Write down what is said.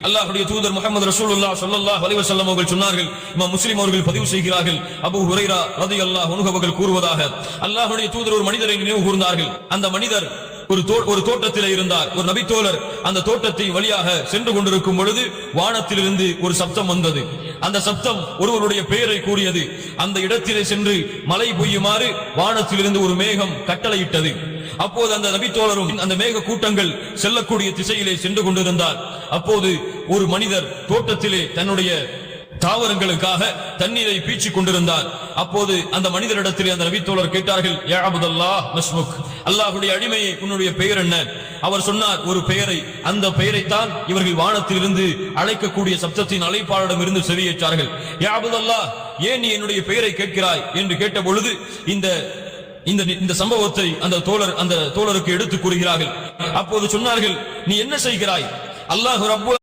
அல்லாஹ்வுடைய தூதர் முஹம்மது ரசூலுல்லாஹ் ஸல்லல்லாஹு அலைஹி வஸல்லம் அவர்கள் சொன்னார்கள், இமாம் முஸ்லிம் அவர்கள் பதிவு செய்கிறார்கள், அபூ ஹுரைரா ரலியல்லாஹு அன்ஹு அவர்கள் கூறுவதாக, அல்லாஹ்வுடைய தூதர் ஒரு மனிதரை நினைவு கூர்ந்தார்கள். அந்த மனிதர் ஒரு தோட்டத்திலே இருந்தார். ஒரு நபித்தோழர் அந்த தோட்டத்தை வழியாக சென்று கொண்டிருக்கும் பொழுது வானத்திலிருந்து ஒரு சப்தம் வந்தது. அந்த சப்தம் ஒருவருடைய பெயரை கூறியது. அந்த இடத்திலே சென்று மழை பெய்யுமாறு வானத்திலிருந்து ஒரு மேகம் கட்டளையிட்டது. அப்போது அந்த நபித்தோழரும் அந்த மேக கூட்டங்கள் செல்லக்கூடிய திசையிலே சென்று கொண்டிருந்தார். அப்போது ஒரு மனிதர் தோட்டத்திலே தன்னுடைய தாவரங்களுக்காக தண்ணீரை பீச்சிக் கொண்டிருந்தார். அப்போது அந்த மனிதரிடத்திலே அந்த நபித்தோழர் கேட்டார்கள், யா அப்துல்லாஹ் மஸ்முக், அல்லாஹ்வுடைய அடிமையே உன்னுடைய பெயர் என்ன? அவர் சொன்னார் ஒரு பெயரை. அந்த பெயரைத்தான் இவர்கள் வானத்திலிருந்து அழைக்கக்கூடிய சப்தத்தின் அழைப்பாளரிடம் இருந்து செவியேற்றார்கள். யா அப்துல்லாஹ், ஏன் நீ என்னுடைய பெயரை கேட்கிறாய் என்று கேட்ட பொழுது இந்த சம்பவத்தை அந்த தோழருக்கு எடுத்துக் கூறுகிறார்கள். அப்போது சொன்னார்கள், நீ என்ன செய்கிறாய்? அல்லாஹ் ரப்பல்